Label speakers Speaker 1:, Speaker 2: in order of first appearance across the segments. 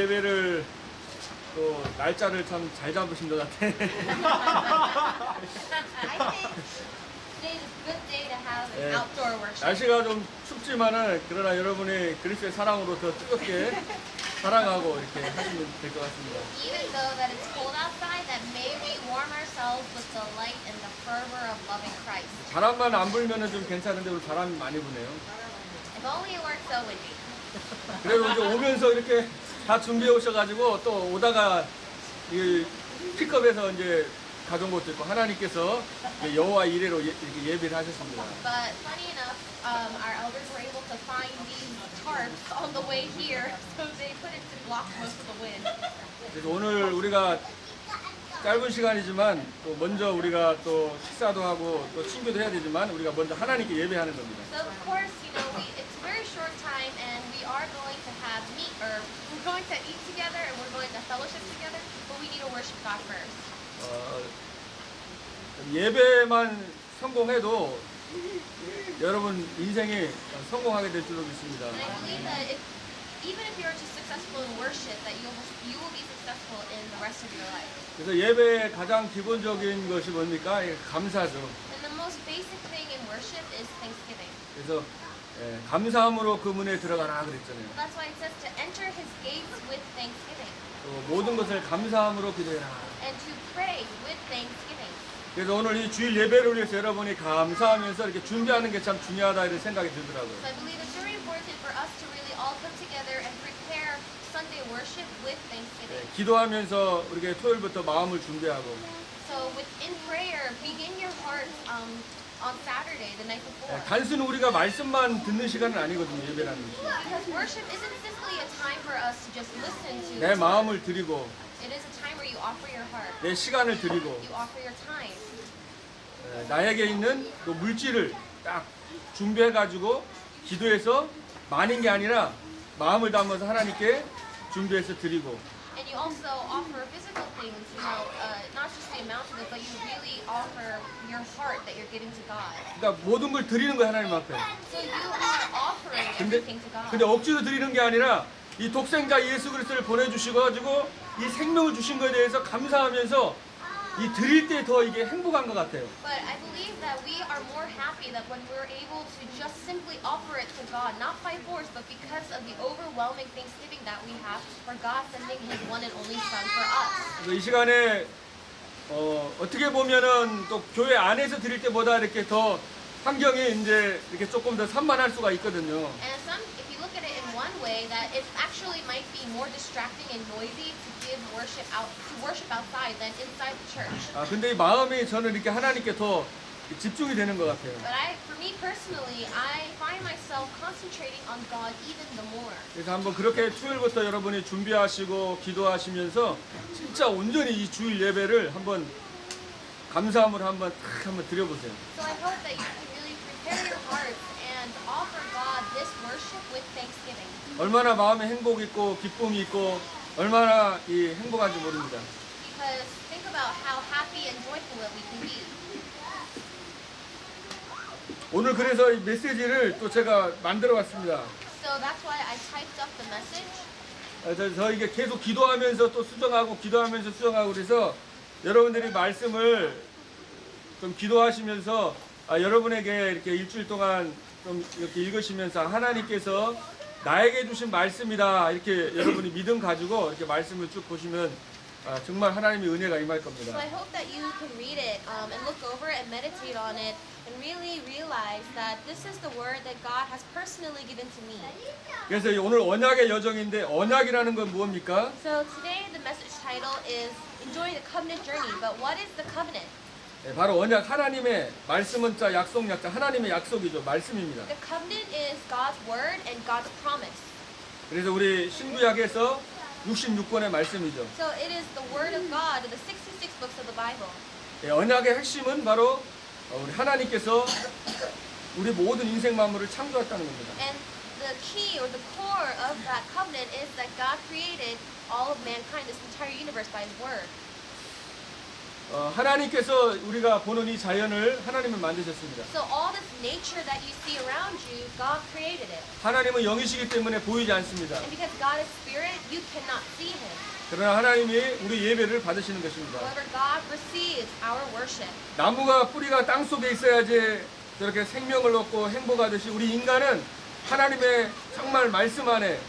Speaker 1: 예배를 또 날짜를 참 잘 잡으신 것 같아.
Speaker 2: I think today's a good day to have an
Speaker 1: 예,
Speaker 2: outdoor worship.
Speaker 1: 날씨가 좀 춥지만은 그러나 여러분이 그리스도의 사랑으로 더 뜨겁게 사랑하고 이렇게 하시면 될 것 같습니다.
Speaker 2: Even though that it's cold outside, that may we warm ourselves with the light and the fervor of loving Christ.
Speaker 1: 바람만 안 불면은 좀 괜찮은데 오늘 바람이 많이 부네요.
Speaker 2: If only it weren't so windy.
Speaker 1: 그래도 이제 오면서 이렇게 다 준비해 오셔가지고 또 오다가 이 픽업해서 이제 가져온 것도 있고 하나님께서 여호와 이레로 이렇게 예배를 하셨습니다.
Speaker 2: But funny enough, our elders were able to find these tarps on the way here, so they put it to block most of the wind.
Speaker 1: 그래서 오늘 우리가 짧은 시간이지만 또 먼저 우리가 또 식사도 하고 또 친교도 해야 되지만 우리가 먼저 하나님께 예배하는 겁니다.
Speaker 2: So of course, it's a very short time, and we are going to have meat, or we're going to eat together, and we're going to fellowship together. But we need to worship God first.
Speaker 1: 예배만 성공해도 여러분 인생이 성공하게 될 줄로 믿습니다.
Speaker 2: And I believe that even if you're just successful in worship, that you will be successful in the rest of your life.
Speaker 1: 그래서 예배의 가장 기본적인 것이 뭡니까? 감사죠.
Speaker 2: And the most basic thing in worship is thanksgiving.
Speaker 1: 그래서 감사함으로 그 문에 들어가라 그랬잖아요.
Speaker 2: That's why it says to enter His gates with thanksgiving
Speaker 1: 또 모든 것을 감사함으로 기도해라.
Speaker 2: and to pray with thanksgiving.
Speaker 1: 그래서 오늘 이 주일 예배를 위해서 여러분이 감사하면서 이렇게 준비하는 게 참 중요하다 이런 생각이 들더라고요.
Speaker 2: So I believe it's very important for us to really all come together and prepare Sunday worship with thanksgiving.
Speaker 1: 기도하면서 우리가 토요일부터 마음을 준비하고
Speaker 2: So within prayer, begin your heart on Saturday, the night before.
Speaker 1: 단순히 우리가 말씀만 듣는 시간은 아니거든요. 예배라는 것이.
Speaker 2: Because worship isn't simply a time for us to just listen to.
Speaker 1: 내 마음을 드리고
Speaker 2: It is a time where you offer your heart.
Speaker 1: 내 시간을 드리고
Speaker 2: You offer your time.
Speaker 1: 나에게 있는 또 물질을 딱 준비해가지고 기도해서 많은 게 아니라 마음을 담아서 하나님께 준비해서 드리고
Speaker 2: And you also offer physical things, not just the amount of it, but you really offer your heart that you're giving to God.
Speaker 1: 그러니까 모든 걸 드리는 거예요 하나님 앞에.
Speaker 2: So you are offering everything to God.
Speaker 1: 근데 억지로 드리는 게 아니라 이 독생자 예수 그리스도를 보내주시고 가지고 이 생명을 주신 것에 대해서 감사하면서 이 드릴 때 더 이게 행복한 것 같아요.
Speaker 2: But I believe that we are more happy that when we're able to just simply offer it to God, not by force, but because of the overwhelming thanksgiving that we have for God sending His one and only Son for us.
Speaker 1: 그래서 이 시간에 어떻게 보면은 또 교회 안에서 드릴 때보다 이렇게 더 환경이 이제 이렇게 조금 더 산만할 수가 있거든요.
Speaker 2: And if you look at it in one way, that it actually might be more distracting and noisy to give worship outside than inside the church.
Speaker 1: 근데 이 마음이 저는 이렇게 하나님께 더 집중이 되는 것 같아요.
Speaker 2: But for me personally, I find myself concentrating on God even the more.
Speaker 1: 그래서 한번 그렇게 주일부터 여러분이 준비하시고 기도하시면서 진짜 온전히 이 주일 예배를 한번 감사함으로 한번 드려보세요.
Speaker 2: So I hope that you can really prepare your hearts and offer God this worship with thanksgiving.
Speaker 1: 얼마나 마음에 행복이 있고 기쁨이 있고 얼마나 이 행복한지 모릅니다.
Speaker 2: Because think about how happy and joyful that we can be.
Speaker 1: 오늘 그래서 이 메시지를 또 제가 만들어 왔습니다.
Speaker 2: So that's why I typed up the message.
Speaker 1: 저희가 계속 기도하면서 또 수정하고 기도하면서 수정하고 그래서 여러분들이 말씀을 좀 기도하시면서 여러분에게 이렇게 일주일 동안 좀 이렇게 읽으시면서 하나님께서 나에게 주신 말씀이다 이렇게 여러분이 믿음 가지고 이렇게 말씀을 쭉 보시면 정말 하나님의 은혜가 임할 겁니다.
Speaker 2: So I hope that you can read it and look over it and meditate on it and really realize that this is the word that God has personally given to me.
Speaker 1: 그래서 오늘 언약의 여정인데 언약이라는 건 무엇입니까?
Speaker 2: So today the message title is Enjoy the Covenant Journey. But what is the covenant?
Speaker 1: 바로 언약 하나님의 말씀은 자 약속 약자 하나님의 약속이죠. 말씀입니다.
Speaker 2: The covenant is God's word and God's promise.
Speaker 1: 그래서 우리 신구약에서 66권의 말씀이죠.
Speaker 2: So it is the word of God, the 66 books of the Bible.
Speaker 1: 언약의 핵심은 바로 우리 하나님께서 우리 모든 인생 만물을 창조했다는 겁니다.
Speaker 2: And the key or the core of that covenant is that God created all of mankind, this entire universe, by His word.
Speaker 1: 하나님께서 우리가 보는 이 자연을 하나님은 만드셨습니다.
Speaker 2: So all this nature that you see around you, God created it.
Speaker 1: 하나님은 영이시기 때문에 보이지 않습니다.
Speaker 2: And because God is spirit, you cannot see him.
Speaker 1: 그러나 하나님이 우리 예배를 받으시는 것입니다.
Speaker 2: However, God receives our worship.
Speaker 1: 나무가 뿌리가 땅 속에 있어야지 저렇게 생명을 얻고 행복하듯이 우리 인간은 하나님의 정말 말씀 안에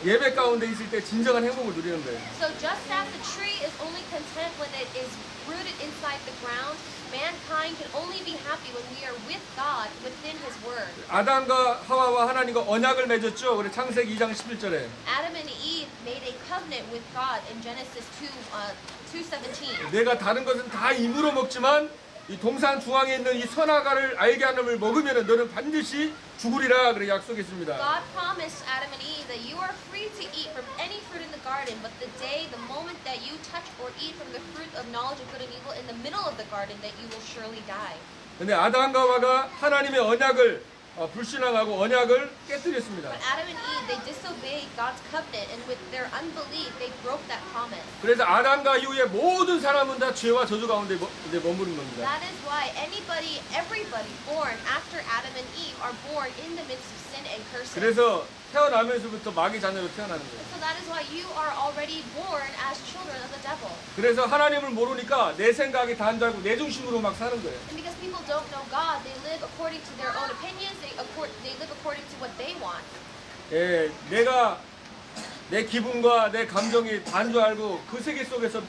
Speaker 1: 예배 가운데 있을 때 진정한 행복을 누리는 거예요.
Speaker 2: So just as the tree is only content when it is rooted inside the ground, mankind can only be happy when we are with God within his word.
Speaker 1: 아담과 하와와 하나님과 언약을 맺었죠. 그래 창세기 2장 11절에.
Speaker 2: Adam and Eve made a covenant with God in Genesis 2:17.
Speaker 1: 내가 다른 것은 다 입으로 먹지만 이 동산 중앙에 있는 이 선악과를 알게 하는 먹으면 너는 반드시 죽으리라 그래 약속했습니다.
Speaker 2: God promised Adam and Eve that you are free to eat from any fruit in the garden, but the moment that you touch or eat from the fruit of knowledge of good and evil in the middle of the garden, that you will surely die.
Speaker 1: 근데 아담과 하와가 하나님의 언약을 불신앙하고 언약을 깨뜨렸습니다.
Speaker 2: But Adam and Eve, they disobeyed God's covenant, and with their unbelief, they broke that promise.
Speaker 1: 그래서 아담과 이후에 모든 사람은 다 죄와 저주 가운데 이제 머무른 겁니다.
Speaker 2: That is why everybody born after Adam and Eve are born in the midst of sin and curses.
Speaker 1: 그래서 태어나면서부터 마귀 자녀로 태어나는 거예요.
Speaker 2: So that is why you are already born as children of the devil.
Speaker 1: 그래서 하나님을 모르니까 내 생각이 다 한 줄 알고 내 중심으로 막 사는 거예요.
Speaker 2: And because people don't know God, they live according to their own opinions. They live according to what they want.
Speaker 1: 예, 내가 내 기분과 내 감정이 다인 줄 알고 그 세계 속에서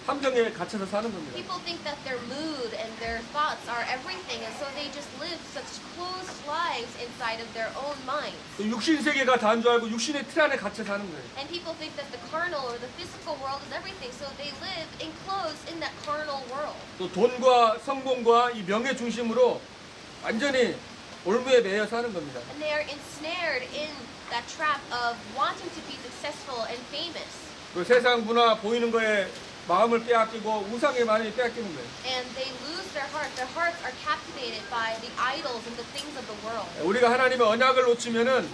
Speaker 1: 함정에 갇혀서 사는 겁니다.
Speaker 2: People think that their mood and their thoughts are everything, and so they just live such closed lives inside of their own minds.
Speaker 1: 또 육신 세계가 다인 줄 알고 육신의 틀 안에 갇혀 사는 거예요.
Speaker 2: And people think that the carnal or the physical world is everything, so they live enclosed in that carnal world.
Speaker 1: 또 돈과 성공과 이 명예 중심으로 완전히 올무에 매여 사는 겁니다.
Speaker 2: And they are ensnared in that trap of wanting to be successful and famous.
Speaker 1: 그 세상 문화 보이는 거에 마음을 빼앗기고 우상에 많이 빼앗기는 거예요.
Speaker 2: And they lose their heart. Their hearts are captivated by the idols and the things of the world.
Speaker 1: 우리가 하나님의 언약을 놓치면은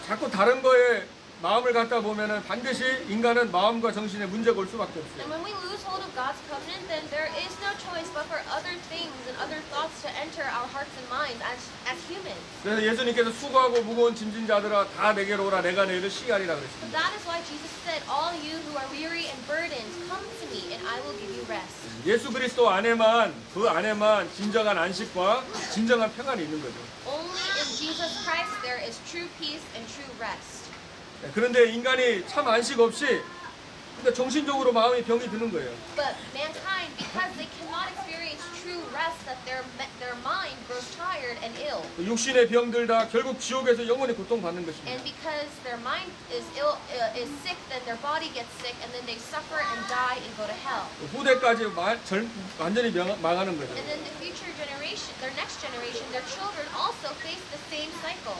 Speaker 1: 자꾸 다른 거에 마음을 갖다 보면은 반드시 인간은 마음과 정신에 문제가 올 수밖에 없어요.
Speaker 2: And when we lose hold of God's covenant, then there is no choice but for other things and other thoughts to enter our hearts and minds as humans.
Speaker 1: 그래서 예수님께서 수고하고 무거운 짐진 자들아 다 내게로 오라 내가 너희를 쉬게 하리라
Speaker 2: But
Speaker 1: 그랬습니다.
Speaker 2: that is why Jesus said, "All you who are weary and burdened, come to me, and I will give you rest."
Speaker 1: 예수 그리스도 안에만 그 안에만 진정한 안식과 진정한 평안이 있는 거죠.
Speaker 2: Only in Jesus Christ there is true peace and true rest.
Speaker 1: 그런데 인간이 참 안식 없이 근데 정신적으로 마음이 병이 드는 거예요.
Speaker 2: But mankind, because they cannot experience true rest, that their mind grows tired and ill.
Speaker 1: 육신의 병들 다 결국 지옥에서 영원히 고통받는 것입니다.
Speaker 2: And because their mind is sick, then their body gets sick, and then they suffer and die and go to hell.
Speaker 1: 후대까지 완전히 망하는 거죠.
Speaker 2: And then the future generation, their next generation, their children also face the same cycle.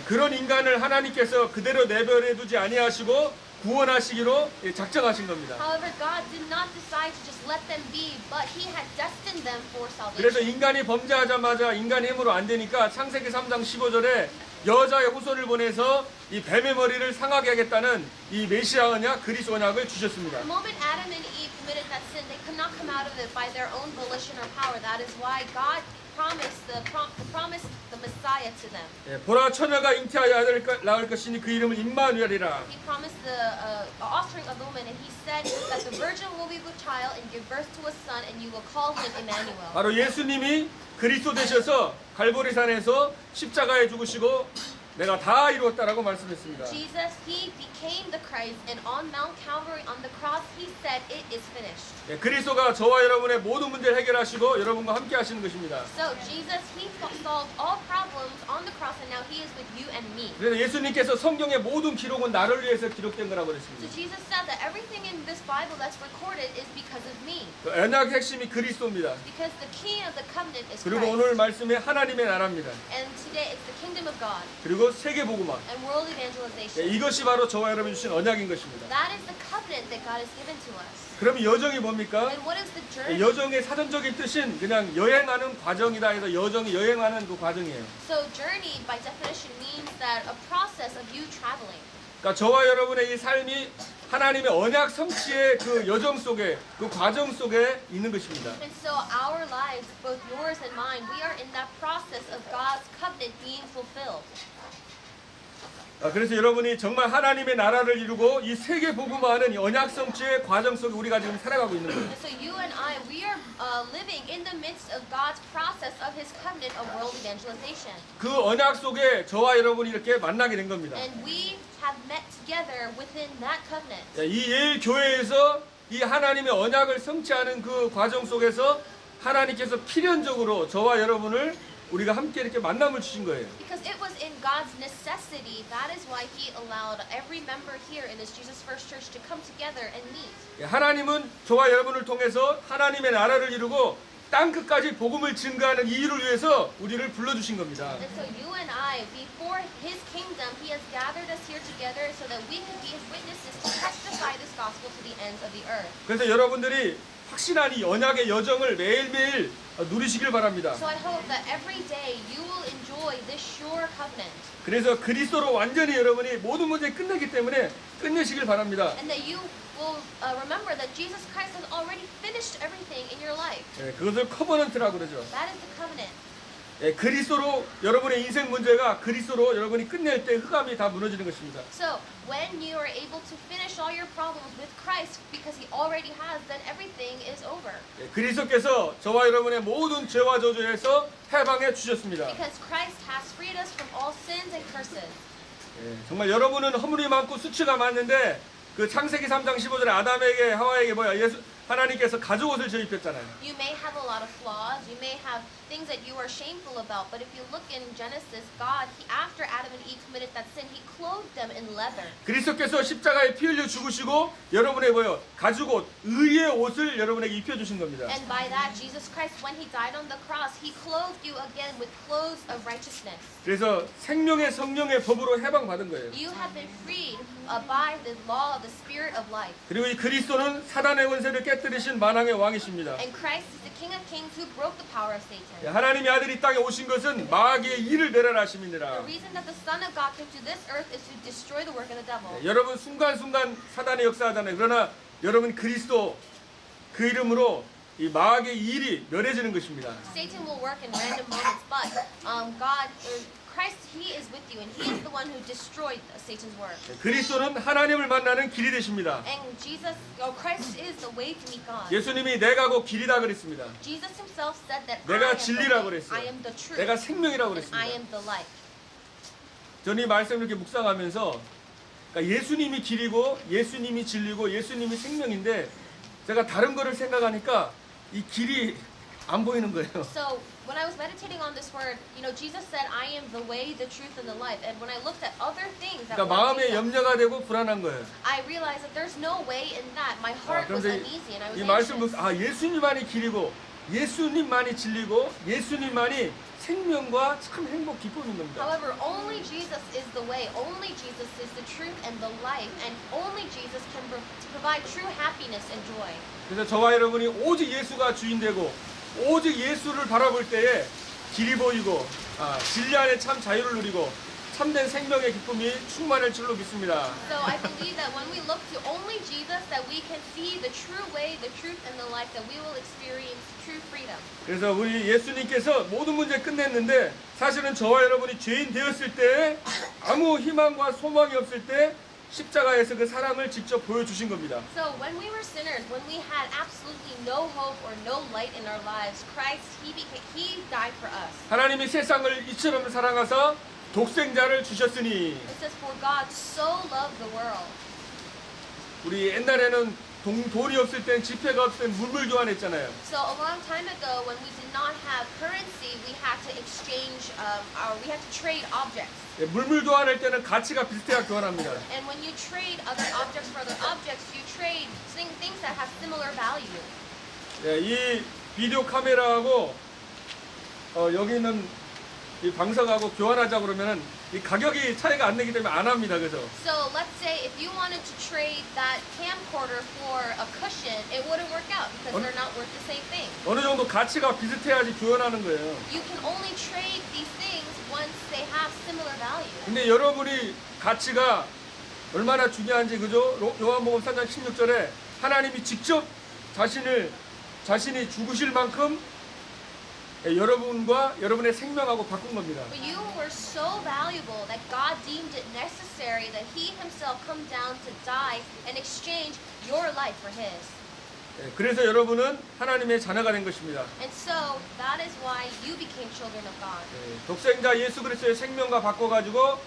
Speaker 1: 그런 인간을 하나님께서 그대로 내버려 두지 아니하시고 구원하시기로 작정하신 겁니다.
Speaker 2: However, God did not decide to just let them be, but He had destined them for
Speaker 1: 그래서
Speaker 2: salvation.
Speaker 1: 인간이 범죄하자마자 인간의 힘으로 안 되니까 창세기 3장 15절에 여자의 후손을 보내서 이 뱀의 머리를 상하게 하겠다는 이 메시아 언약 그리스도 언약을 주셨습니다.
Speaker 2: The moment Adam and Eve committed that sin, they could not come out of it by their own volition or power. That is why God promised the Messiah to them.
Speaker 1: 보라 처녀가 잉태하여 아들을 낳을 것이니 그 이름을 임마누엘이라.
Speaker 2: He promised the offspring of the woman, and He said that the virgin will be with child and give birth to a son, and you will call him Emmanuel.
Speaker 1: 바로 예수님이 그리스도 되셔서 갈보리산에서 십자가에 죽으시고 내가 다 이루었다라고 말씀했습니다.
Speaker 2: Jesus, He became the Christ, and on Mount Calvary on the cross, He said, "It is finished."
Speaker 1: 그리스도가 저와 여러분의 모든 문제를 해결하시고 여러분과 함께 하시는 것입니다.
Speaker 2: So Jesus, He solved all problems on the cross, and now He is with you and me.
Speaker 1: 그래서 예수님께서 성경의 모든 기록은 나를 위해서 기록된 거라고
Speaker 2: So
Speaker 1: 그랬습니다.
Speaker 2: Jesus said that everything in this Bible that's recorded is because of me.
Speaker 1: 그 언약의 핵심이 그리스도입니다.
Speaker 2: Because the key of the covenant is
Speaker 1: 그리고 오늘
Speaker 2: Christ.
Speaker 1: 말씀이 하나님의 나라입니다.
Speaker 2: And today it's the kingdom of God
Speaker 1: 그리고 세계복음화.
Speaker 2: and world evangelization.
Speaker 1: 이것이 바로 저와 여러분이 주신 언약인 것입니다.
Speaker 2: That is the covenant that God has given to us.
Speaker 1: 그럼 여정이 뭡니까?
Speaker 2: And what is the journey?
Speaker 1: 여정의 사전적인 뜻은 그냥 여행하는 과정이다 해서 여정이 여행하는 그 과정이에요.
Speaker 2: So journey by definition means that a process of you traveling.
Speaker 1: 그러니까 저와 여러분의 이 삶이 하나님의 언약 성취의 그 여정 속에, 그 과정 속에 있는 것입니다.
Speaker 2: And so our lives, both yours and mine, we are in that process of God's covenant being fulfilled.
Speaker 1: 그래서 여러분이 정말 하나님의 나라를 이루고 이 세계 복음화하는 이 언약 성취의 과정 속에 우리가 지금 살아가고 있는 거예요.
Speaker 2: And so you and I, we are living in the midst of God's process of His covenant of world evangelization.
Speaker 1: 그 언약 속에 저와 여러분이 이렇게 만나게 된 겁니다.
Speaker 2: And we have met together within that covenant.
Speaker 1: 이 예일 교회에서 이 하나님의 언약을 성취하는 그 과정 속에서 하나님께서 필연적으로 저와 여러분을 우리가 함께 이렇게 만남을 주신 거예요.
Speaker 2: Because it was in God's necessity, that is why He allowed every member here in this Jesus First Church to come together and meet.
Speaker 1: 하나님은 저와 여러분을 통해서 하나님의 나라를 이루고 땅 끝까지 복음을 증거하는 이 일을 위해서 우리를 불러주신 겁니다.
Speaker 2: And so you and I, before His kingdom, He has gathered us here together so that we can be His witnesses to testify this gospel to the ends of the earth.
Speaker 1: 그래서 여러분들이 확실한 이 언약의 여정을 매일매일 누리시길 바랍니다.
Speaker 2: So I hope that every day you will enjoy this sure covenant.
Speaker 1: 그래서 그리스도로 완전히 여러분이 모든 문제 끝내기 때문에 끝내시길 바랍니다.
Speaker 2: And that you will remember that Jesus Christ has already finished everything in your life.
Speaker 1: 그것을 커버넌트라고 그러죠.
Speaker 2: That is the covenant.
Speaker 1: 그리스도로 여러분의 인생 문제가 그리스도로 여러분이 끝낼 때 흑암이 다 무너지는 것입니다.
Speaker 2: So when you are able to finish all your problems with Christ because He already has, then everything is over.
Speaker 1: 그리스도께서 저와 여러분의 모든 죄와 저주에서 해방해 주셨습니다.
Speaker 2: Because Christ has freed us from all sins and curses.
Speaker 1: 정말 여러분은 허물이 많고 수치가 많은데 그 창세기 3장 15절에 아담에게 하와에게 하나님께서 가죽옷을 저입혔잖아요.
Speaker 2: You may have a lot of flaws, you may have things that you are shameful about, but if you look in Genesis, God, after Adam and Eve committed that sin, He clothed them in leather.
Speaker 1: 그리스도께서 십자가에 피 흘려 죽으시고 여러분의 가죽옷, 의의 옷을 여러분에게 입혀주신 겁니다.
Speaker 2: And by that, Jesus Christ, when He died on the cross, He clothed you again with clothes of righteousness.
Speaker 1: 그래서 생명의 성령의 법으로 해방받은 거예요.
Speaker 2: You have been freed by the law of the Spirit of life.
Speaker 1: 그리고 이 그리스도는 사단의 권세를 깨뜨리신 만왕의 왕이십니다.
Speaker 2: And Christ is the King of Kings who broke the power of Satan.
Speaker 1: 하나님의 아들이 땅에 오신 것은 마귀의 일을 멸하라 하심이니라.
Speaker 2: The reason that the Son of God came to this earth is to destroy the work of the devil.
Speaker 1: 여러분 순간순간 사단의 역사하잖아요. 그러나 여러분 그리스도 그 이름으로 이 마귀의 일이 멸해지는 것입니다.
Speaker 2: Satan will work in random moments, but Christ, He is with you, and He is the one who destroyed Satan's work.
Speaker 1: 그리스도는 하나님을 만나는 길이 되십니다.
Speaker 2: And Christ is the way to meet God.
Speaker 1: 예수님이 내가 곧 길이다 그랬습니다.
Speaker 2: Jesus Himself said that
Speaker 1: 내가
Speaker 2: I am the
Speaker 1: 진리라고
Speaker 2: way,
Speaker 1: 그랬어요.
Speaker 2: I am the truth,
Speaker 1: 내가 생명이라고
Speaker 2: and I
Speaker 1: 그랬습니다.
Speaker 2: am the life.
Speaker 1: 저는 이 말씀을 이렇게 묵상하면서 그러니까 예수님이 길이고 예수님이 진리고 예수님이 생명인데 제가 다른 거를 생각하니까 이 길이 안 보이는 거예요.
Speaker 2: So when I was meditating on this word, Jesus said, "I am the way, the truth, and the life." And when I looked at other things that
Speaker 1: 그러니까
Speaker 2: were
Speaker 1: 마음에
Speaker 2: Jesus,
Speaker 1: 염려가 되고 불안한 거예요.
Speaker 2: I realized that there's no way in that. My heart was
Speaker 1: 그런데
Speaker 2: uneasy, and I was
Speaker 1: 이 말씀
Speaker 2: anxious.
Speaker 1: 예수님만이 길이고 예수님만이 진리고 예수님만이 생명과 참 행복 기쁨인 겁니다.
Speaker 2: However, only Jesus is the way, only Jesus is the truth and the life, and only Jesus can provide true happiness and joy.
Speaker 1: 그래서 저와 여러분이 오직 예수가 주인되고 오직 예수를 바라볼 때에 길이 보이고 진리 안에 참 자유를 누리고 참된 생명의 기쁨이 충만할 줄로 믿습니다.
Speaker 2: So I believe that when we look to only Jesus, that we can see the true way, the truth, and the life, that we will experience true freedom.
Speaker 1: 그래서 우리 예수님께서 모든 문제 끝냈는데 사실은 저와 여러분이 죄인 되었을 때 아무 희망과 소망이 없을 때 십자가에서 그 사랑을 직접 보여주신 겁니다.
Speaker 2: So when we were sinners, when we had absolutely no hope or no light in our lives, Christ, He died for us.
Speaker 1: 하나님이 세상을 이처럼 사랑하사 독생자를 주셨으니
Speaker 2: It says, "For God so loved the world."
Speaker 1: 우리 옛날에는 돈이 없을 땐 지폐가 없을 땐 물물 교환했잖아요.
Speaker 2: So a long time ago, when we did not have currency, we had to exchange, we had to trade objects.
Speaker 1: 물물 교환할 때는 가치가 비슷해야 교환합니다.
Speaker 2: And when you trade other objects for other objects, you trade things that have similar value.
Speaker 1: 이 비디오 카메라하고 여기 있는 이 방석하고 교환하자 그러면은 이 가격이 차이가 안 나기 때문에 안 합니다. 그죠?
Speaker 2: So let's say if you wanted to trade that camcorder for a cushion, it wouldn't work out because they're not worth the same thing.
Speaker 1: 어느 정도 가치가 비슷해야지 교환하는 거예요.
Speaker 2: You can only trade these things once they have similar value.
Speaker 1: 근데 여러분이 가치가 얼마나 중요한지 그죠? 요한복음 4장 16절에 하나님이 직접 자신이 죽으실 만큼 여러분과 여러분의 생명하고 바꾼 겁니다.
Speaker 2: But you were so valuable that God deemed it necessary that He Himself come down to die and exchange your life for His.
Speaker 1: 그래서 여러분은 하나님의 자녀가 된 것입니다.
Speaker 2: And so that is why you became children of God.
Speaker 1: 독생자 예수 그리스도의 생명과 바꿔가지고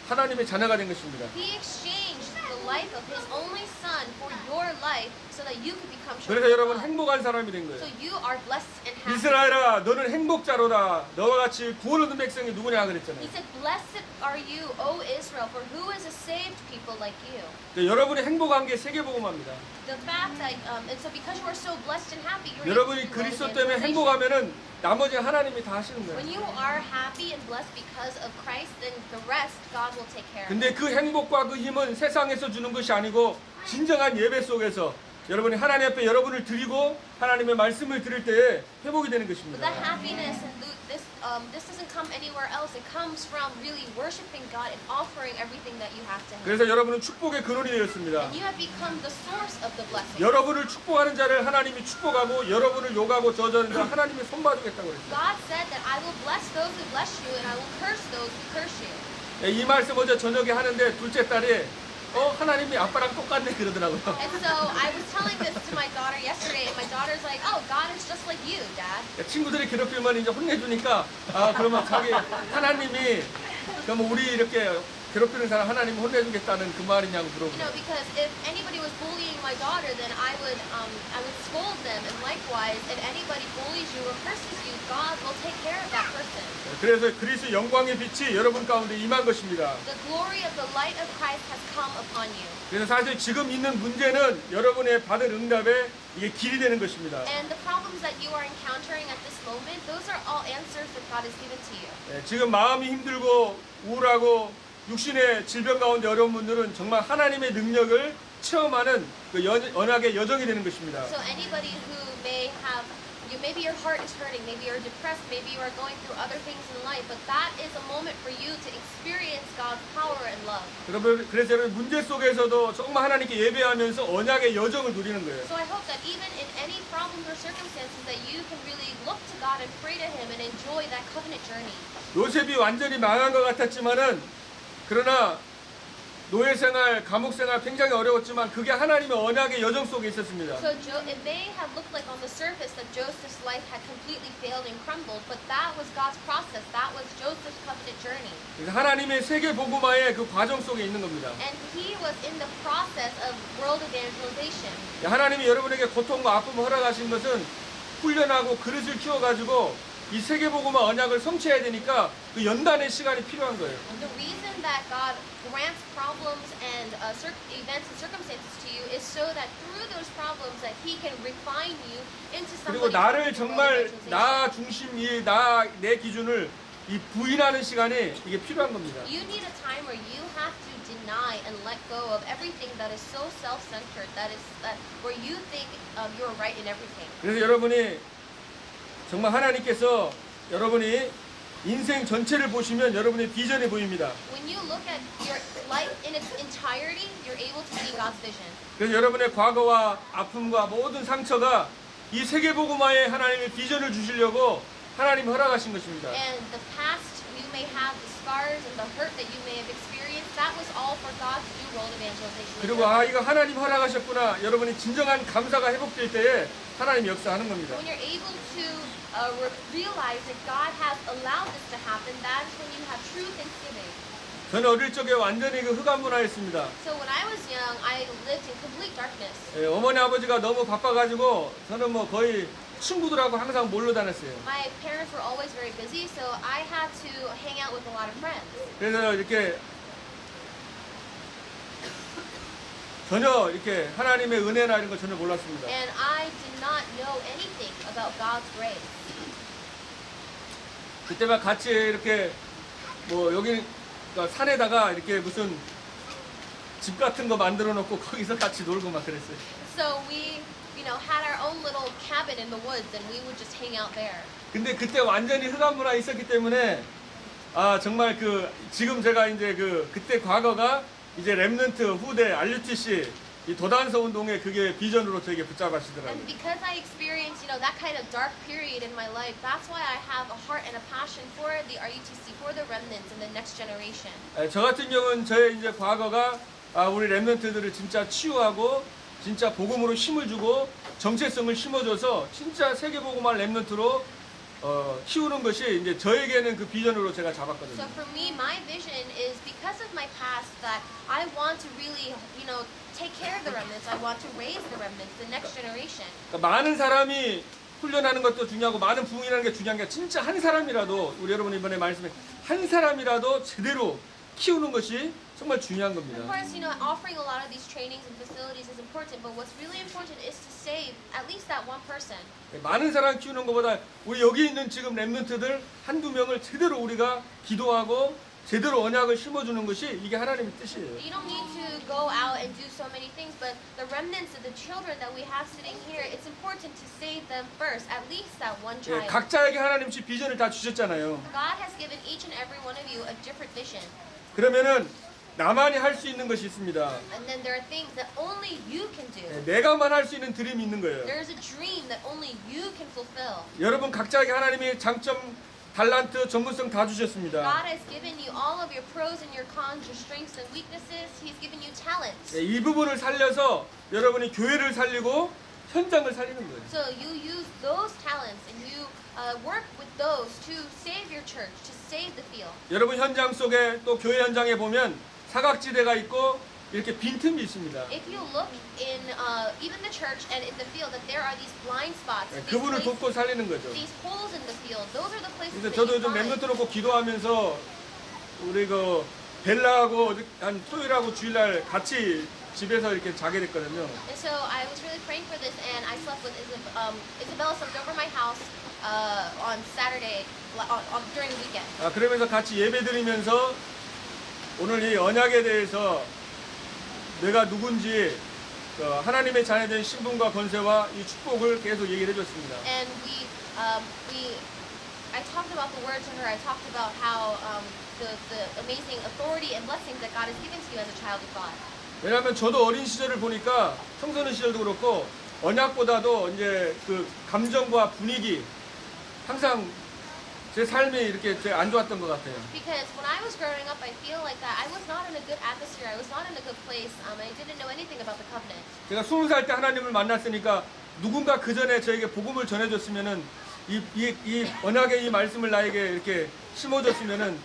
Speaker 1: 하나님의 자녀가 된 것입니다.
Speaker 2: He exchanged the life of His only Son for your life so that you could become children
Speaker 1: 그래서
Speaker 2: of
Speaker 1: 여러분
Speaker 2: God.
Speaker 1: 행복한 사람이 된
Speaker 2: So
Speaker 1: 거예요.
Speaker 2: you are blessed and happy.
Speaker 1: 이스라엘아 너는 행복자로다. 너와 같이 구원 얻은 백성이 누구냐
Speaker 2: He
Speaker 1: 그랬잖아요.
Speaker 2: said, "Blessed are you, O Israel, for who is a saved people like you?"
Speaker 1: 여러분이 행복한 게 세계복음화입니다.
Speaker 2: The fact that, and so because you are so blessed and happy, you're able
Speaker 1: 여러분이
Speaker 2: to do
Speaker 1: 그리스도
Speaker 2: world
Speaker 1: 때문에
Speaker 2: evangelization.
Speaker 1: 행복하면은 나머지 하나님이 다 하시는
Speaker 2: When
Speaker 1: 거예요.
Speaker 2: you are happy and blessed because of Christ, then the rest God will take care of.
Speaker 1: 근데 그 행복과 그 힘은 세상에서 주는 것이 아니고 진정한 예배 속에서 여러분이 하나님 앞에 여러분을 드리고 하나님의 말씀을 들을 때에 회복이 되는
Speaker 2: But
Speaker 1: 것입니다.
Speaker 2: that happiness and this doesn't come anywhere else. It comes from really worshiping God and offering everything that you have to Him.
Speaker 1: 그래서 여러분은 축복의 근원이 되었습니다.
Speaker 2: And you have become the source of the blessing.
Speaker 1: 여러분을 축복하는 자를 하나님이 축복하고 여러분을 욕하고 저주하는 자를 하나님이 손봐주겠다고 그랬어요.
Speaker 2: God said that I will bless those who bless you and I will curse those who curse you.
Speaker 1: 이 말씀 어제 저녁에 하는데 둘째 딸이 하나님이 아빠랑 똑같네 그러더라고요.
Speaker 2: And so I was telling this to my daughter yesterday, and my daughter's like, "Oh, God is just like you, Dad."
Speaker 1: 친구들이 괴롭히면 이제 혼내주니까 그러면 자기 하나님이 그러면 우리 이렇게 괴롭히는 사람 하나님 혼내주겠다는 그 말이냐고
Speaker 2: You
Speaker 1: 물어보고.
Speaker 2: know, because if anybody was bullying my daughter, then I would scold them, and likewise, if anybody bullies you or curses you, God will take care of that person.
Speaker 1: 그래서 그리스도 영광의 빛이 여러분 가운데 임한 것입니다.
Speaker 2: The glory of the light of Christ has come upon you.
Speaker 1: 그래서 사실 지금 있는 문제는 여러분의 받은 응답에 이게 길이 되는 것입니다.
Speaker 2: And the problems that you are encountering at this moment, those are all answers that God has given to you.
Speaker 1: 지금 마음이 힘들고 우울하고 육신의 질병 가운데 어려운 분들은 정말 하나님의 능력을 체험하는 그 언약의 여정이 되는 것입니다.
Speaker 2: So anybody who may have, maybe your heart is hurting, maybe you're depressed, maybe you are going through other things in life, but that is a moment for you to experience God's power and love.
Speaker 1: 그래서 여러분 문제 속에서도 정말 하나님께 예배하면서 언약의 여정을 누리는 거예요.
Speaker 2: So I hope that even in any problems or circumstances that you can really look to God and pray to Him and enjoy that covenant journey.
Speaker 1: 요셉이 완전히 망한 것 같았지만은 그러나 노예 생활, 감옥 생활 굉장히 어려웠지만 그게 하나님의 언약의 여정 속에 있었습니다.
Speaker 2: So it may have looked like on the surface that Joseph's life had completely failed and crumbled, but that was God's process. That was Joseph's covenant journey.
Speaker 1: 그래서 하나님의 세계 복음화의 그 과정 속에 있는 겁니다.
Speaker 2: And he was in the process of world evangelization.
Speaker 1: 하나님이 여러분에게 고통과 아픔을 허락하신 것은 훈련하고 그릇을 키워가지고 이 세계 복음화 언약을 성취해야 되니까 그 연단의 시간이 필요한 거예요.
Speaker 2: The reason that God grants problems and events and circumstances to you is so that through those problems that He can refine you into
Speaker 1: 그리고
Speaker 2: somebody.
Speaker 1: 나를
Speaker 2: for world
Speaker 1: 정말
Speaker 2: evangelization.
Speaker 1: 나 중심 내 기준을 이 부인하는 시간이 이게 필요한 겁니다.
Speaker 2: You need a time where you have to deny and let go of everything that is so self-centered, where you think you're right in everything.
Speaker 1: 그래서 여러분이 정말 하나님께서 여러분이 인생 전체를 보시면 여러분의 비전이 보입니다.
Speaker 2: When you look at your life in its entirety, you're able to see God's vision.
Speaker 1: 그래서 여러분의 과거와 아픔과 모든 상처가 이 세계복음화에 하나님의 비전을 주시려고 하나님이 허락하신 것입니다.
Speaker 2: And the past, you may have the scars and the hurt that you may have experienced, that was all for God to do world evangelization.
Speaker 1: 그리고 이거 하나님 허락하셨구나. 여러분이 진정한 감사가 회복될 때에 하나님이 역사하는 겁니다.
Speaker 2: When you're able to realize that God has allowed this to happen, that's when you have true thanksgiving.
Speaker 1: 저는 어릴 적에 완전히 그 흑암 문화였습니다.
Speaker 2: So when I was young, I lived in complete darkness.
Speaker 1: 어머니 아버지가 너무 바빠가지고 저는 뭐 거의 친구들하고 항상 몰려 다녔어요.
Speaker 2: My parents were always very busy, so I had to hang out with a lot of friends.
Speaker 1: 그래서 이렇게 전혀 이렇게 하나님의 은혜나 이런 거 전혀 몰랐습니다.
Speaker 2: And I did not know anything about God's grace.
Speaker 1: 그때만 같이 이렇게 뭐 여기 그러니까 산에다가 이렇게 무슨 집 같은 거 만들어 놓고 거기서 같이 놀고 막 그랬어요.
Speaker 2: So we, had our own little cabin in the woods, and we would just hang out there.
Speaker 1: 근데 그때 완전히 흑암 문화 있었기 때문에 정말 지금 제가 이제 그때 과거가 이제 렘넌트 후대 RUTC 이 도단서 운동의 그게 비전으로 저에게 붙잡아시더라고요.
Speaker 2: And because I experienced, that kind of dark period in my life, that's why I have a heart and a passion for the RUTC, for the remnants and the next generation.
Speaker 1: 저 같은 경우는 저의 이제 과거가 우리 렘넌트들을 진짜 치유하고 진짜 복음으로 힘을 주고 정체성을 심어줘서 진짜 세계복음화 렘넌트로 키우는 것이 이제 저에게는 그 비전으로 제가 잡았거든요.
Speaker 2: So for me, my vision is because of my past that I want to really, take care of the remnants. I want to raise the remnants, the next generation.
Speaker 1: 그러니까 많은 사람이 훈련하는 것도 중요하고 많은 부흥이라는 게 중요한 게 진짜 한 사람이라도 우리 여러분 이번에 말씀에 한 사람이라도 제대로 키우는 것이 정말 중요한 겁니다.
Speaker 2: Of course, offering a lot of these trainings and facilities is important, but what's really important is to save at least that one person.
Speaker 1: 많은 사람 키우는 것보다 우리 여기 있는 지금 렘넌트들 한두 명을 제대로 우리가 기도하고 제대로 언약을 심어주는 것이 이게 하나님의 뜻이에요.
Speaker 2: You don't need to go out and do so many things, but the remnants of the children that we have sitting here, it's important to save them first, at least that one
Speaker 1: 예,
Speaker 2: child.
Speaker 1: 각자에게 하나님이 비전을 다 주셨잖아요.
Speaker 2: God has given each and every one of you a different vision.
Speaker 1: 그러면은 나만이 할 수 있는 것이 있습니다.
Speaker 2: And then there are things that only you can do.
Speaker 1: 예, 내가만 할 수 있는 드림이 있는 거예요.
Speaker 2: There's a dream that only you can fulfill.
Speaker 1: 여러분 각자에게 하나님이 장점, 달란트, 전문성 다
Speaker 2: God
Speaker 1: 주셨습니다.
Speaker 2: has given you all of your pros and your cons, your strengths and weaknesses. He's given you talents.
Speaker 1: 예, 이 부분을 살려서 여러분이 교회를 살리고 현장을 살리는 거예요.
Speaker 2: So you use those talents and you work with those to save your church, to save the field.
Speaker 1: 여러분 현장 속에 또 교회 현장에 보면 사각지대가 있고 이렇게 빈틈이 있습니다.
Speaker 2: If you look in even the church and in the field, that there are these blind spots,
Speaker 1: 예,
Speaker 2: these,
Speaker 1: 그분을 돕고 살리는 거죠.
Speaker 2: these holes in the field. Those are the places
Speaker 1: 그래서
Speaker 2: that
Speaker 1: 저도
Speaker 2: you
Speaker 1: 요즘
Speaker 2: find.
Speaker 1: 멤버트 놓고 기도하면서 우리 그 벨라하고 한 토요일하고 주일날 같이 집에서 이렇게 자게 됐거든요.
Speaker 2: And so I was really praying for this, and I slept with Isabella slept over my house on Saturday during the weekend.
Speaker 1: 그러면서 같이 예배드리면서 오늘 이 언약에 대해서 내가 누군지 하나님의 자녀된 신분과 권세와 이 축복을 계속 얘기를 해줬습니다.
Speaker 2: And I talked about the word to her. I talked about how the amazing authority and blessings that God has given to you as a child of God.
Speaker 1: 왜냐하면 저도 어린 시절을 보니까 청소년 시절도 그렇고 언약보다도 이제 그 감정과 분위기 항상 제 삶이 이렇게 안 좋았던 것 같아요.
Speaker 2: Because when I was growing up, I feel like that I was not in a good atmosphere. I was not in a good place. I didn't know anything about the covenant.
Speaker 1: 제가 20살 때 하나님을 만났으니까 누군가 그 전에 저에게 복음을 전해줬으면은 이 언약의 이 말씀을 나에게 이렇게 심어줬으면은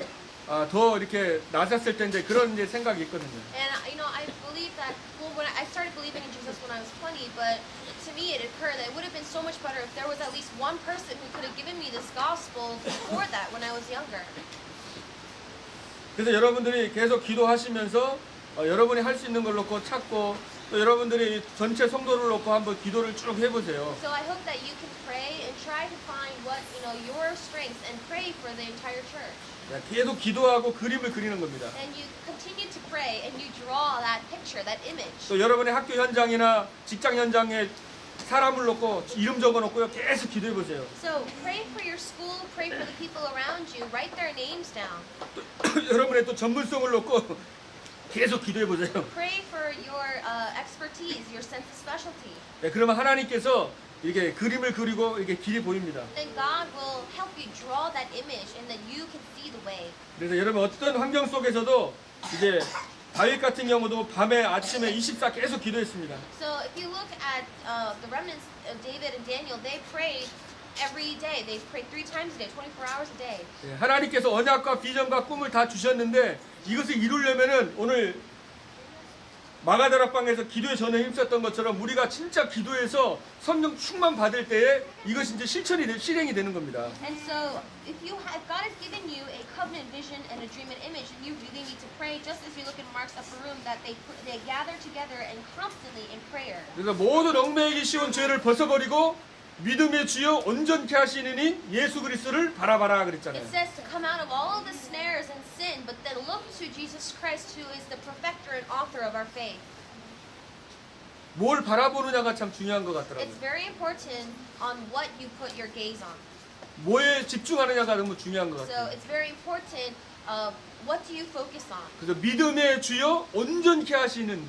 Speaker 1: 더 이렇게 나섰을 텐데 그런 이제 생각이 있거든요.
Speaker 2: And I believe that when I started believing in Jesus when I was 20, but to me it occurred that it would have been so much better if there was at least one person who could have given me this gospel before that when I was younger.
Speaker 1: 그래서 여러분들이 계속 기도하시면서 여러분이 할 수 있는 걸 놓고 찾고 또 여러분들이 전체 성도를 놓고 한번 기도를 쭉 해보세요.
Speaker 2: So I hope that you can pray and try to find what your strengths and pray for the entire church.
Speaker 1: 계속 기도하고 그림을 그리는 겁니다.
Speaker 2: And you continue to pray and you draw that picture, that image.
Speaker 1: 또 여러분의 학교 현장이나 직장 현장에 사람을 놓고 이름 적어놓고요 계속 기도해 보세요.
Speaker 2: So pray for your school, pray for the people around you, write their names down.
Speaker 1: 여러분의 또 전문성을 놓고 계속 기도해 보세요.
Speaker 2: Pray for your expertise, your sense of specialty.
Speaker 1: 그러면 하나님께서 이렇게 그림을 그리고 이렇게 길이 보입니다.
Speaker 2: Then God will help you draw that image and then you can see the way.
Speaker 1: 그래서 여러분 어떤 환경 속에서도 이제 다윗 같은 경우도 밤에 아침에 24 계속 기도했습니다.
Speaker 2: So if you look at the remnants of David and Daniel, they prayed every day. They prayed 3 times a day, 24 hours a day.
Speaker 1: 하나님께서 언약과 비전과 꿈을 다 주셨는데 이것을 이루려면은 오늘 마가다락방에서 기도에 전에 힘썼던 것처럼 우리가 진짜 기도해서 성령 충만 받을 때에 이것이 이제 실행이 되는 겁니다.
Speaker 2: And so if God has given you a covenant vision and a dream and image, and you really need to pray, just as we look in Mark's upper room, that they gather together and constantly in prayer.
Speaker 1: 그래서 모든 얽매이기 쉬운 죄를 벗어버리고 믿음의 주여 온전케 하시느니 예수 그리스도를 바라봐라 그랬잖아요.
Speaker 2: It says to come out of all of the snares and sin, but then look to Jesus Christ, who is the perfecter and author of our faith.
Speaker 1: 뭘 바라보느냐가 참 중요한 것 같더라고요.
Speaker 2: It's very important on what you put your gaze on.
Speaker 1: 뭐에 집중하느냐가 너무 중요한 것
Speaker 2: So
Speaker 1: 같아요.
Speaker 2: it's very important what do you focus on?
Speaker 1: 그래서 믿음의 주요 온전케 하시는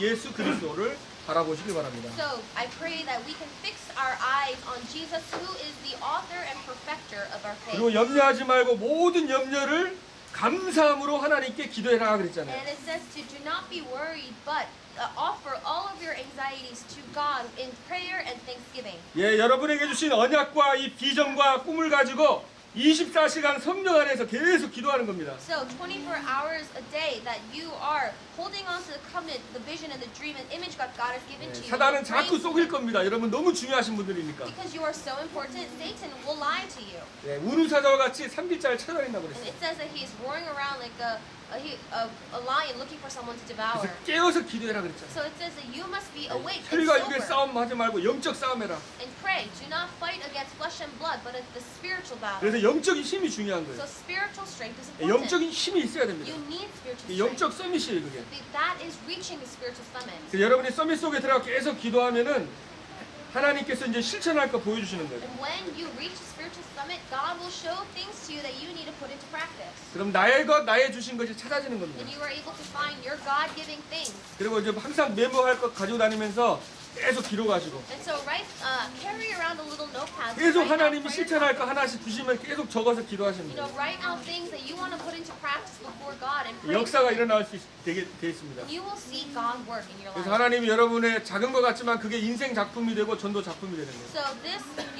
Speaker 1: 예수 그리스도를 바라보시기 바랍니다.
Speaker 2: So I pray that we can fix our eyes on Jesus, who is the author and perfecter of our faith.
Speaker 1: 그리고 염려하지 말고 모든 염려를 감사함으로 하나님께 기도해라 그랬잖아요.
Speaker 2: And it says to do not be worried, but offer all of your anxieties to God in prayer and thanksgiving.
Speaker 1: 예, 여러분에게 주신 언약과 이 비전과 꿈을 가지고 24시간 성령 안에서 계속 기도하는 겁니다.
Speaker 2: So 24 hours a day that you are holding on to the covenant, the vision and the dream and image God has given to you.
Speaker 1: 사단은
Speaker 2: You're
Speaker 1: 자꾸
Speaker 2: praying
Speaker 1: 속일 겁니다. 여러분 너무 중요하신 분들이니까.
Speaker 2: because you are so important, Satan will lie to you.
Speaker 1: 예, 우누사자와 같이 삼킬자를 찾아다닌다고
Speaker 2: And
Speaker 1: 그랬어요.
Speaker 2: it says that he is roaring around like a lion looking for someone to devour.
Speaker 1: 그래서 깨어서 기도해라 그랬잖아요.
Speaker 2: So it says that you must be awake and
Speaker 1: 혈과 육의
Speaker 2: sober
Speaker 1: 싸움 하지 말고 영적 싸움해라.
Speaker 2: and pray. Do not fight against flesh and blood, but it's the spiritual battle.
Speaker 1: 그래서 영적인 힘이 중요한
Speaker 2: So
Speaker 1: 거예요.
Speaker 2: spiritual strength is
Speaker 1: 예,
Speaker 2: important.
Speaker 1: 영적인 힘이 있어야 됩니다.
Speaker 2: You need spiritual
Speaker 1: 이
Speaker 2: strength.
Speaker 1: 영적 서밋이에요 그게.
Speaker 2: That is reaching the spiritual summit.
Speaker 1: 그래서 여러분이 서밋 속에 들어가 계속 기도하면은 하나님께서 이제 실천할 거 보여주시는 거예요.
Speaker 2: And when you reach the spiritual summit, God will show things to you that you need to put into practice.
Speaker 1: 그럼 나의 것, 나의 주신 것이 찾아지는 겁니다.
Speaker 2: And you are able to find your God-giving things.
Speaker 1: 그리고 이제 항상 메모할 것 가지고 다니면서 계속 기록하시고
Speaker 2: And so carry around a little notepad.
Speaker 1: 계속
Speaker 2: Write out
Speaker 1: 하나님이
Speaker 2: prayer
Speaker 1: 실천할 거
Speaker 2: topics.
Speaker 1: 하나씩 주시면 계속 적어서 기도하시는
Speaker 2: You know,
Speaker 1: 거예요.
Speaker 2: write out things that you want to put into practice before God and pray.
Speaker 1: 역사가 일어날 수 되게 돼 있습니다.
Speaker 2: And you will see God work in your
Speaker 1: 그래서
Speaker 2: life.
Speaker 1: 하나님이 여러분의 작은 것 같지만 그게 인생 작품이 되고 전도 작품이 되는 거예요.
Speaker 2: So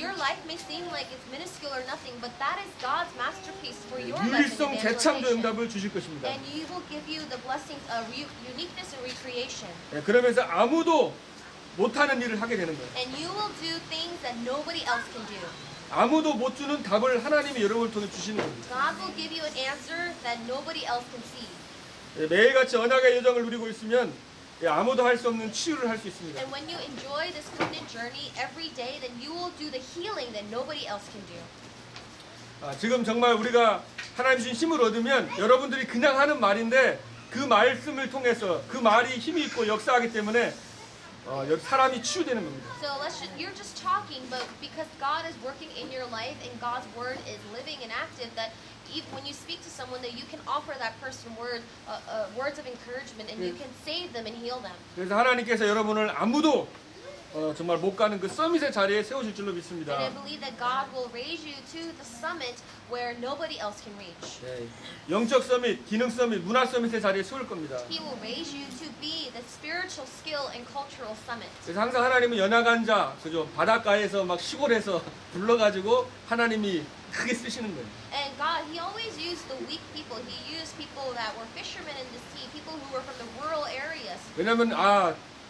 Speaker 2: your life may seem like it's minuscule or nothing, but that is God's masterpiece for your life
Speaker 1: 유일성
Speaker 2: and
Speaker 1: 재창조
Speaker 2: evangelization.
Speaker 1: 응답을 주실 것입니다.
Speaker 2: And He will give you the blessings of uniqueness and recreation.
Speaker 1: 예, 그러면서 아무도 못하는 일을 하게 되는 거예요.
Speaker 2: And you will do things that nobody else can do.
Speaker 1: 아무도 못 주는 답을 하나님이 여러분을 통해 주시는 겁니다.
Speaker 2: God will give you an answer that nobody else can see.
Speaker 1: 예, 매일같이 언약의 여정을 누리고 있으면 예, 아무도 할 수 없는 치유를 할 수 있습니다.
Speaker 2: And when you enjoy this covenant journey every day, then you will do the healing that nobody else can do.
Speaker 1: 지금 정말 우리가 하나님 주신 힘을 얻으면 여러분들이 그냥 하는 말인데 그 말씀을 통해서 그 말이 힘이 있고 역사하기 때문에 여기 사람이 치유되는 겁니다.
Speaker 2: So you're just talking, but because God is working in your life and God's word is living and active, that even when you speak to someone, that you can offer that person words of encouragement, and you can save them and heal them.
Speaker 1: 그래서 하나님께서 여러분을 아무도 정말 못 가는 그 서밋의 자리에 세우실 줄로 믿습니다.
Speaker 2: And I believe that God will raise you to the summit where nobody else can reach.
Speaker 1: 네, 영적 서밋, 기능 서밋, 문화 서밋의 자리에 세울 겁니다.
Speaker 2: He will raise you to be the spiritual skill and cultural summit.
Speaker 1: 그래서 항상 하나님은 연약한 자, 그죠? 바닷가에서 막 시골에서 불러가지고 하나님이 크게 쓰시는 거예요.
Speaker 2: And God, He always used the weak people. He used people that were fishermen in the sea, people who were from the rural areas.
Speaker 1: 왜냐면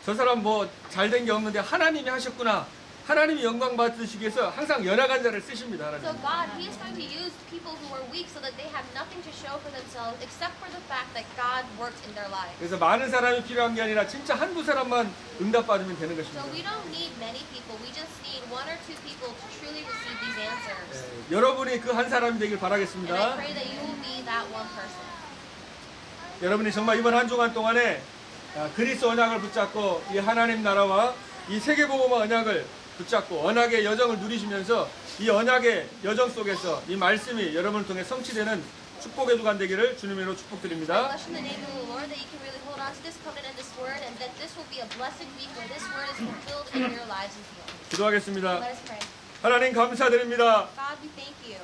Speaker 1: 저 사람 뭐 잘된 게 없는데 하나님이 하셨구나. 하나님이 영광 받으시기 위해서 항상 연약한 자를 쓰십니다. 하나님.
Speaker 2: So God, He is going to use people who are weak so that they have nothing to show for themselves except for the fact that God worked in their lives.
Speaker 1: 그래서 많은 사람이 필요한 게 아니라 진짜 한두 사람만 응답받으면 되는
Speaker 2: So
Speaker 1: 것입니다.
Speaker 2: we don't need many people. We just need one or two people to truly receive these answers.
Speaker 1: 여러분이 그 한 사람이 되길
Speaker 2: And I
Speaker 1: 바라겠습니다.
Speaker 2: pray that you will be that one person.
Speaker 1: 여러분이 정말 이번 한 주간 동안에 그리스도 언약을 붙잡고 이 하나님 나라와 이 세계복음화 언약을 붙잡고 언약의 여정을 누리시면서 이 언약의 여정 속에서 이 말씀이 여러분을 통해 성취되는 축복의 주간 되기를 주님으로
Speaker 2: I
Speaker 1: 축복드립니다.
Speaker 2: bless in the name of the Lord that you can really hold on to this covenant and this word, and that this will be a blessed week where this word is fulfilled in your lives and healed.
Speaker 1: 기도하겠습니다.
Speaker 2: Let us pray.
Speaker 1: 하나님 감사드립니다.
Speaker 2: God, we thank you.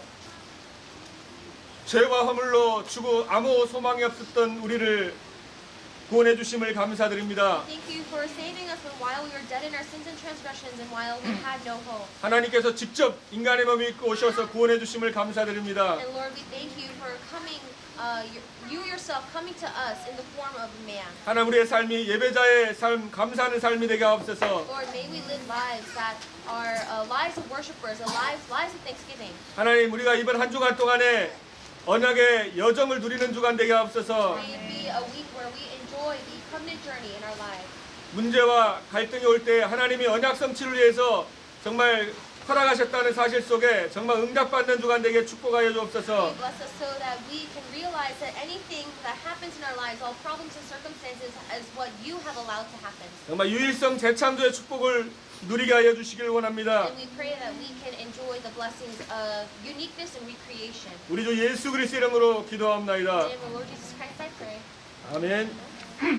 Speaker 1: 죄와 허물로 죽어 아무 소망이 없었던 우리를 구원해 주심을 감사드립니다.
Speaker 2: Thank you for saving us while we were dead in our sins and transgressions and while we had no hope.
Speaker 1: 하나님께서 직접 인간의 몸을 입고 오셔서 구원해 주심을 감사드립니다.
Speaker 2: And Lord, we thank you for coming, you yourself coming to us in the form of a man.
Speaker 1: 하나님 우리의 삶이 예배자의 삶, 감사하는 삶이 되게 하옵소서.
Speaker 2: Lord, may we live lives that are lives of worshipers, lives of thanksgiving.
Speaker 1: 하나님 우리가 이번 한 주간 동안에 언약의 여정을 누리는 주간 되게 하옵소서.
Speaker 2: May it be a week where we enjoy the covenant journey in our lives.
Speaker 1: 문제와 갈등이 올 때 하나님이 언약 성취를 위해서 정말 허락하셨다는 사실 속에 정말 응답받는 주간 되게 축복하여
Speaker 2: He
Speaker 1: 주옵소서.
Speaker 2: bless us so that we can realize that anything that happens in our lives, all problems and circumstances, is what you have allowed to happen.
Speaker 1: 정말 유일성 재창조의 축복을 누리게 하여 주시길 원합니다.
Speaker 2: And we pray that we can enjoy the blessings of uniqueness and recreation.
Speaker 1: 우리 주 예수 그리스도 이름으로
Speaker 2: In
Speaker 1: 기도하옵나이다.
Speaker 2: the name of the Lord Jesus Christ, I pray.
Speaker 1: 아멘.